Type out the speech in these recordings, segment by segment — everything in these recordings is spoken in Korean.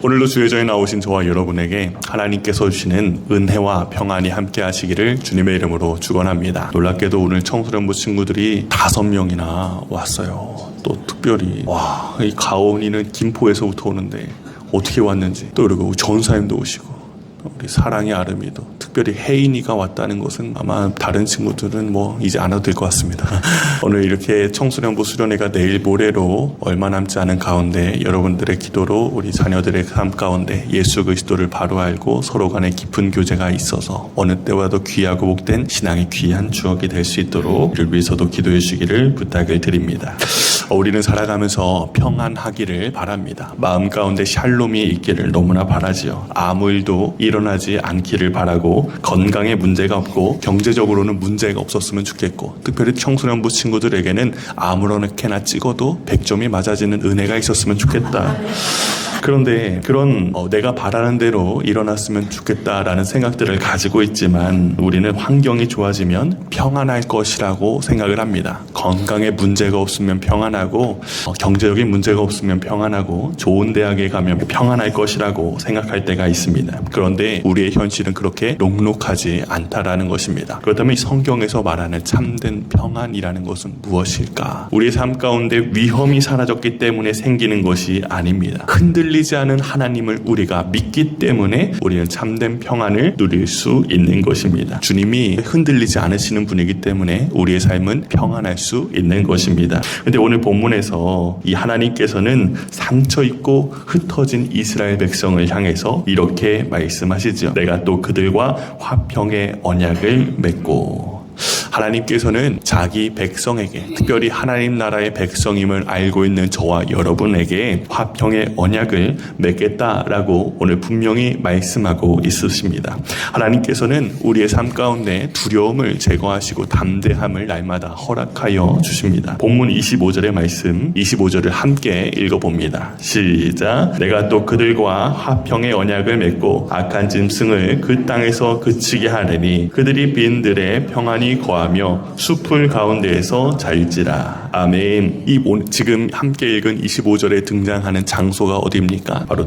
오늘도 주의자에 나오신 저와 여러분에게 하나님께서 주시는 은혜와 평안이 함께 하시기를 주님의 이름으로 축원합니다. 놀랍게도 오늘 청소년부 친구들이 5명이나 왔어요. 또 특별히 이 가온이는 김포에서부터 오는데 어떻게 왔는지, 또 그리고 전사님도 오시고 우리 사랑의 아름이도, 특별히 혜인이가 왔다는 것은 아마 다른 친구들은 이제 안 와도 될 것 같습니다. 오늘 이렇게 청소년부 수련회가 내일 모레로 얼마 남지 않은 가운데 여러분들의 기도로 우리 자녀들의 삶 가운데 예수 그리스도를 바로 알고 서로 간에 깊은 교제가 있어서 어느 때와도 귀하고 복된 신앙의 귀한 추억이 될 수 있도록 이를 위해서도 기도해 주시기를 부탁을 드립니다. 우리는 살아가면서 평안하기를 바랍니다. 마음 가운데 샬롬이 있기를 너무나 바라지요. 아무 일도 일어나지 않기를 바라고, 건강에 문제가 없고 경제적으로는 문제가 없었으면 좋겠고, 특별히 청소년부 친구들에게는 아무렇게나 찍어도 100점이 맞아지는 은혜가 있었으면 좋겠다. 그런데 그런 내가 바라는 대로 일어났으면 좋겠다라는 생각들을 가지고 있지만, 우리는 환경이 좋아지면 평안할 것이라고 생각을 합니다. 건강에 문제가 없으면 평안하고, 경제적인 문제가 없으면 평안하고, 좋은 대학에 가면 평안할 것이라고 생각할 때가 있습니다. 그런데 우리의 현실은 그렇게 녹록하지 않다라는 것입니다. 그렇다면 이 성경에서 말하는 참된 평안이라는 것은 무엇일까? 우리의 삶 가운데 위험이 사라졌기 때문에 생기는 것이 아닙니다. 흔들리지 않은 하나님을 우리가 믿기 때문에 우리는 참된 평안을 누릴 수 있는 것입니다. 주님이 흔들리지 않으시는 분이기 때문에 우리의 삶은 평안할 수 있는 것입니다. 그런데 오늘 본문에서 이 하나님께서는 상처 입고 흩어진 이스라엘 백성을 향해서 이렇게 말씀하시죠. 내가 또 그들과 화평의 언약을 맺고. 하나님께서는 자기 백성에게, 특별히 하나님 나라의 백성임을 알고 있는 저와 여러분에게 화평의 언약을 맺겠다라고 오늘 분명히 말씀하고 있으십니다. 하나님께서는 우리의 삶 가운데 두려움을 제거하시고 담대함을 날마다 허락하여 주십니다. 본문 25절의 말씀, 25절을 함께 읽어봅니다. 시작. 내가 또 그들과 화평의 언약을 맺고 악한 짐승을 그 땅에서 그치게 하리니 그들이 빈들에 평안히 거하며 숲풀 가운데에서 자일지라. 아멘. 지금 함께 읽은 25절에 등장하는 장소가 어디입니까? 바로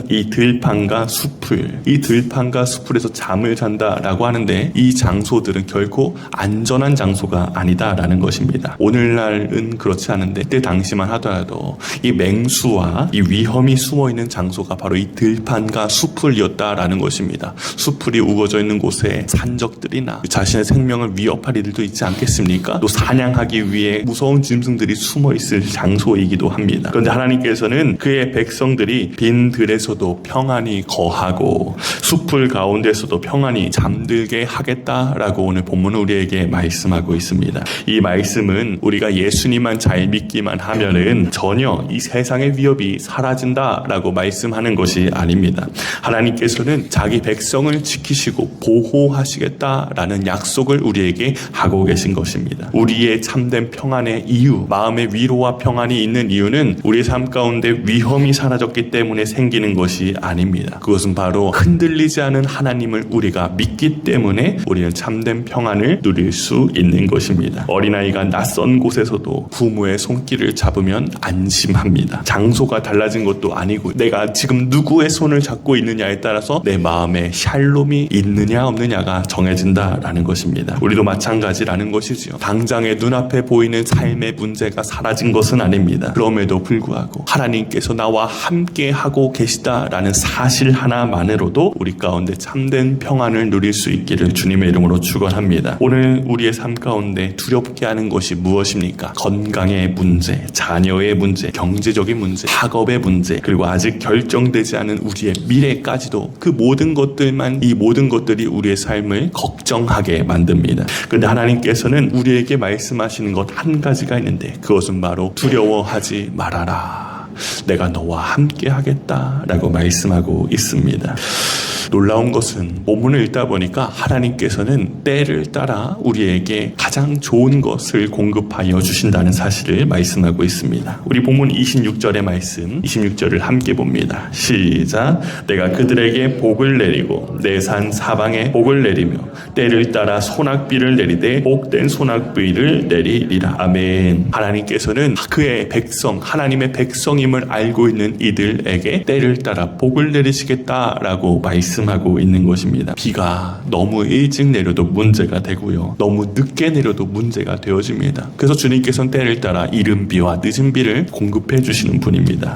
이 들판과 숲풀. 이 들판과 숲풀에서 잠을 잔다라고 하는데, 이 장소들은 결코 안전한 장소가 아니다라는 것입니다. 오늘날은 그렇지 않은데 그때 당시만 하더라도 이 맹수와 이 위험이 숨어있는 장소가 바로 이 들판과 숲풀이었다라는 것입니다. 숲풀이 우거져 있는 곳에 산적들이나 자신의 생명을 위협할 이들도 있지 않겠습니까? 또 사냥하기 위해 무서운 짐승들이 숨어있을 장소이기도 합니다. 그런데 하나님께서는 그의 백성들이 빈 들에서도 평안히 거하고 숲풀 가운데서도 평안히 잠들게 하겠다라고 오늘 본문은 우리에게 말씀하고 있습니다. 이 말씀은 우리가 예수님만 잘 믿기만 하면은 전혀 이 세상의 위협이 사라진다라고 말씀하는 것이 아닙니다. 하나님께서는 자기 백성을 지키시고 보호하시겠다라는 약속을 우리에게 하고 계신 것입니다. 우리의 참된 평안의 이유, 마음의 위로와 평안이 있는 이유는 우리의 삶 가운데 위험이 사라졌기 때문에 생기는 것이 아닙니다. 그것은 바로 흔들리지 않은 하나님을 우리가 믿기 때문에 우리는 참된 평안을 누릴 수 있는 것입니다. 어린아이가 낯선 곳에서도 부모의 손길을 잡으면 안심합니다. 장소가 달라진 것도 아니고 내가 지금 누구의 손을 잡고 있느냐에 따라서 내 마음에 샬롬이 있느냐 없느냐가 정해진다라는 것입니다. 우리도 마찬가지라는 것이지요. 당장의 눈앞에 보이는 삶의 문제가 사라진 것은 아닙니다. 그럼에도 불구하고 하나님께서 나와 함께 하고 계시다라는 사실 하나만으로도 우리 가운데 참된 평안을 누릴 수 있기를 주님의 이름으로 축원합니다. 오늘 우리의 삶 가운데 두렵게 하는 것이 무엇입니까? 건강의 문제, 자녀의 문제, 경제적인 문제, 학업의 문제, 그리고 아직 결정되지 않은 우리의 미래까지도 이 모든 것들이 우리의 삶을 걱정하게 만듭니다. 그런데 하나님께서는 우리에게 말씀하시는 것 한 가지가 있는데, 그것은 바로 두려워하지 말아라. 내가 너와 함께 하겠다라고 말씀하고 있습니다. 놀라운 것은 본문을 읽다 보니까 하나님께서는 때를 따라 우리에게 가장 좋은 것을 공급하여 주신다는 사실을 말씀하고 있습니다. 우리 본문 26절의 말씀, 26절을 함께 봅니다. 시작. 내가 그들에게 복을 내리고 내 산 사방에 복을 내리며 때를 따라 소낙비를 내리되 복된 소낙비를 내리리라. 아멘. 하나님께서는 그의 백성, 하나님의 백성이 백성임을 알고 있는 이들에게 때를 따라 복을 내리시겠다라고 말씀하고 있는 것입니다. 비가 너무 일찍 내려도 문제가 되고요. 너무 늦게 내려도 문제가 되어집니다. 그래서 주님께서는 때를 따라 이른 비와 늦은 비를 공급해 주시는 분입니다.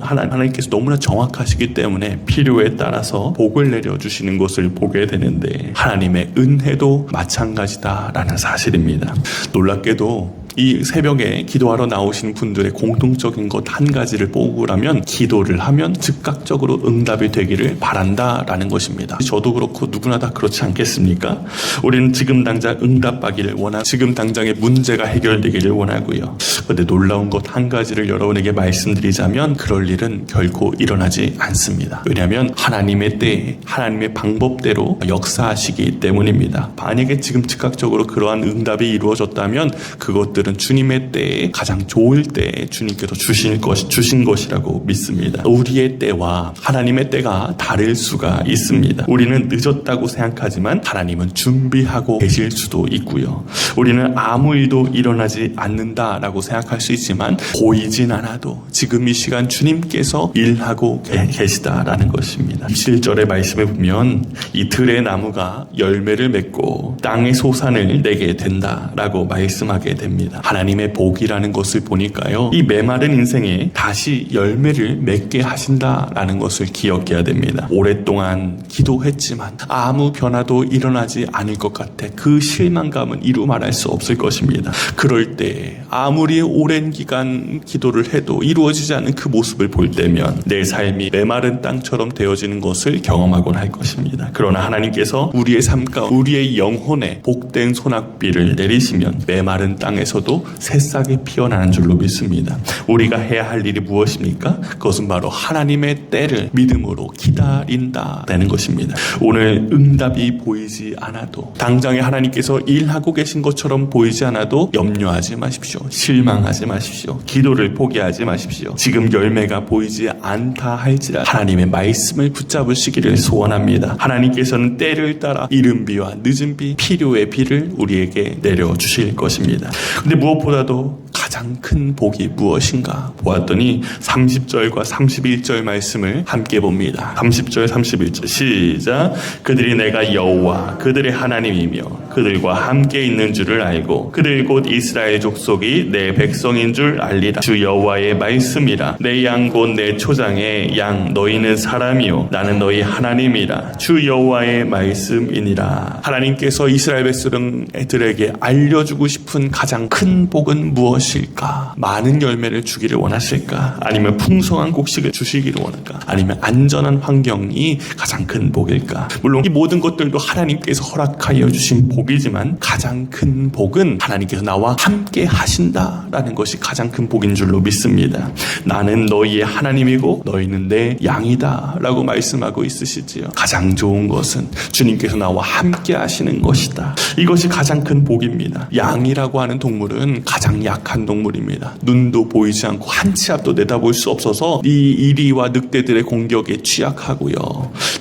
하나님께서 너무나 정확하시기 때문에 필요에 따라서 복을 내려주시는 것을 보게 되는데 하나님의 은혜도 마찬가지다라는 사실입니다. 놀랍게도 이 새벽에 기도하러 나오신 분들의 공통적인 것 한 가지를 뽑으라면 기도를 하면 즉각적으로 응답이 되기를 바란다라는 것입니다. 저도 그렇고 누구나 다 그렇지 않겠습니까? 우리는 지금 당장 응답받기를 원하고 지금 당장의 문제가 해결되기를 원하고요. 그런데 놀라운 것 한 가지를 여러분에게 말씀드리자면 그럴 일은 결코 일어나지 않습니다. 왜냐하면 하나님의 때에 하나님의 방법대로 역사하시기 때문입니다. 만약에 지금 즉각적으로 그러한 응답이 이루어졌다면 그것들은 주님의 때에 가장 좋을 때에 주님께서 주신 것이라고 믿습니다. 우리의 때와 하나님의 때가 다를 수가 있습니다. 우리는 늦었다고 생각하지만 하나님은 준비하고 계실 수도 있고요. 우리는 아무 일도 일어나지 않는다라고 생각할 수 있지만 보이진 않아도 지금 이 시간 주님께서 일하고 계시다라는 것입니다. 7절의 말씀에 보면 이 들의 나무가 열매를 맺고 땅의 소산을 내게 된다라고 말씀하게 됩니다. 하나님의 복이라는 것을 보니까요, 이 메마른 인생에 다시 열매를 맺게 하신다라는 것을 기억해야 됩니다. 오랫동안 기도했지만 아무 변화도 일어나지 않을 것 같아 그 실망감은 이루 말할 수 없을 것입니다. 그럴 때 아무리 오랜 기간 기도를 해도 이루어지지 않은 그 모습을 볼 때면 내 삶이 메마른 땅처럼 되어지는 것을 경험하곤 할 것입니다. 그러나 하나님께서 우리의 삶 가운데 우리의 영혼에 복된 소낙비를 내리시면 메마른 땅에서도 새싹이 피어나는 줄로 믿습니다. 우리가 해야 할 일이 무엇입니까? 그것은 바로 하나님의 때를 믿음으로 기다린다라는 것입니다. 오늘 응답이 보이지 않아도 당장에 하나님께서 일하고 계신 것처럼 보이지 않아도 염려하지 마십시오. 실망하지 마십시오. 기도를 포기하지 마십시오. 지금 열매가 보이지 않다 할지라도 하나님의 말씀을 붙잡으시기를 소원합니다. 하나님께서는 때를 따라 이른 비와 늦은 비, 필요의 비를 우리에게 내려주실 것입니다. 근데 무엇보다도 가장 큰 복이 무엇인가 보았더니 30절과 31절 말씀을 함께 봅니다. 30절 31절 시작. 그들이 내가 여호와 그들의 하나님이며 그들과 함께 있는 줄을 알고 그들 곧 이스라엘 족속이 내 백성인 줄 알리라. 주 여호와의 말씀이라. 내 양 곧 내 초장의 양 너희는 사람이요 나는 너희 하나님이라. 주 여호와의 말씀이니라. 하나님께서 이스라엘 백성들에게 알려주고 싶은 가장 큰 복은 무엇일까? 많은 열매를 주기를 원하실까? 아니면 풍성한 곡식을 주시기를 원할까? 아니면 안전한 환경이 가장 큰 복일까? 물론 이 모든 것들도 하나님께서 허락하여 주신 복이지만 가장 큰 복은 하나님께서 나와 함께 하신다라는 것이 가장 큰 복인 줄로 믿습니다. 나는 너희의 하나님이고 너희는 내 양이다 라고 말씀하고 있으시지요. 가장 좋은 것은 주님께서 나와 함께 하시는 것이다. 이것이 가장 큰 복입니다. 양이라고 하는 동물은 가장 약한 동물입니다. 눈도 보이지 않고 한 치 앞도 내다볼 수 없어서 이 이리와 늑대들의 공격에 취약하고요.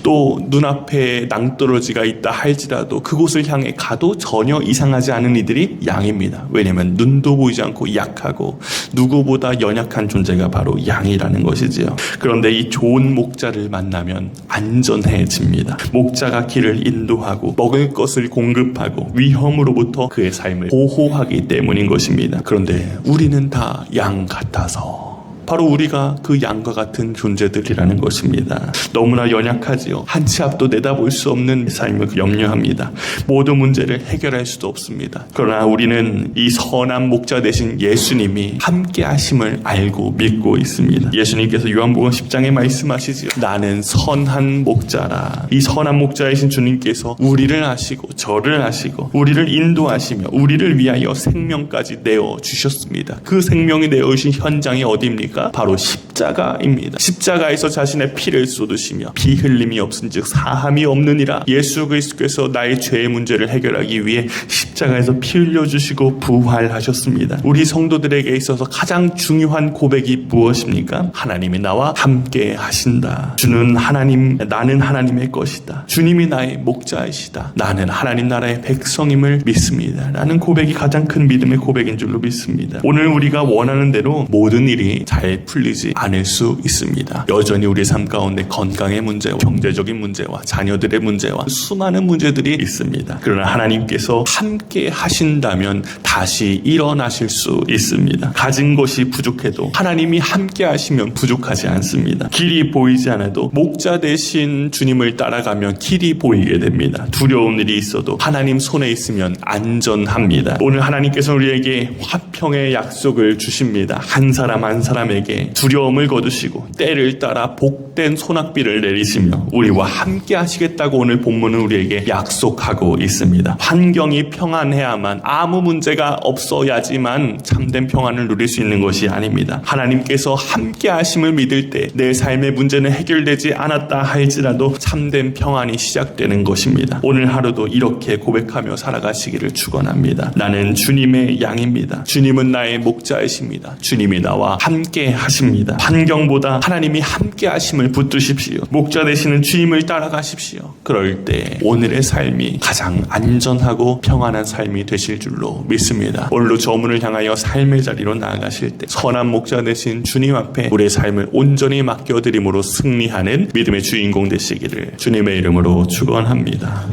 또 눈앞에 낭떠러지가 있다 할지라도 그곳을 향해 가도 전혀 이상하지 않은 이들이 양입니다. 왜냐하면 눈도 보이지 않고 약하고 누구보다 연약한 존재가 바로 양이라는 것이지요. 그런데 이 좋은 목자를 만나면 안전해집니다. 목자가 길을 인도하고 먹을 것을 공급하고 위험으로부터 그의 삶을 보호하기 때문인 것입니다. 그런데 우리는 다 양 같아서 바로 우리가 그 양과 같은 존재들이라는 것입니다. 너무나 연약하지요. 한 치 앞도 내다볼 수 없는 삶을 염려합니다. 모든 문제를 해결할 수도 없습니다. 그러나 우리는 이 선한 목자 되신 예수님이 함께 하심을 알고 믿고 있습니다. 예수님께서 요한복음 10장에 말씀하시지요. 나는 선한 목자라. 이 선한 목자이신 주님께서 우리를 아시고 저를 아시고 우리를 인도하시며 우리를 위하여 생명까지 내어주셨습니다. 그 생명이 내어주신 현장이 어디입니까? 바로 십자가입니다. 십자가에서 자신의 피를 쏟으시며 피 흘림이 없은즉 사함이 없느니라. 예수 그리스도께서 나의 죄의 문제를 해결하기 위해 십자가에서 피 흘려주시고 부활하셨습니다. 우리 성도들에게 있어서 가장 중요한 고백이 무엇입니까? 하나님이 나와 함께 하신다. 주는 하나님, 나는 하나님의 것이다. 주님이 나의 목자이시다. 나는 하나님 나라의 백성임을 믿습니다. 라는 고백이 가장 큰 믿음의 고백인 줄로 믿습니다. 오늘 우리가 원하는 대로 모든 일이 잘 잘 풀리지 않을 수 있습니다. 여전히 우리 삶 가운데 건강의 문제와 경제적인 문제와 자녀들의 문제와 수많은 문제들이 있습니다. 그러나 하나님께서 함께 하신다면 다시 일어나실 수 있습니다. 가진 것이 부족해도 하나님이 함께 하시면 부족하지 않습니다. 길이 보이지 않아도 목자 대신 주님을 따라가면 길이 보이게 됩니다. 두려운 일이 있어도 하나님 손에 있으면 안전합니다. 오늘 하나님께서 우리에게 화평의 약속을 주십니다. 한 사람 한 사람에게 두려움을 거두시고 때를 따라 복된 소낙비를 내리시며 우리와 함께 하시겠다고 오늘 본문은 우리에게 약속하고 있습니다. 환경이 평안해야만 아무 문제가 없어야지만 참된 평안을 누릴 수 있는 것이 아닙니다. 하나님께서 함께 하심을 믿을 때 내 삶의 문제는 해결되지 않았다 할지라도 참된 평안이 시작되는 것입니다. 오늘 하루도 이렇게 고백하며 살아가시기를 축원합니다. 나는 주님의 양입니다. 주님은 나의 목자이십니다. 주님이 나와 함께 하십니다. 환경보다 하나님이 함께 하심을 붙드십시오. 목자 되시는 주님을 따라가십시오. 그럴 때 오늘의 삶이 가장 안전하고 평안한 삶이 되실 줄로 믿습니다. 오늘도 저문을 향하여 삶의 자리로 나아가실 때 선한 목자 되신 주님 앞에 우리의 삶을 온전히 맡겨드림으로 승리하는 믿음의 주인공 되시기를 주님의 이름으로 축원합니다.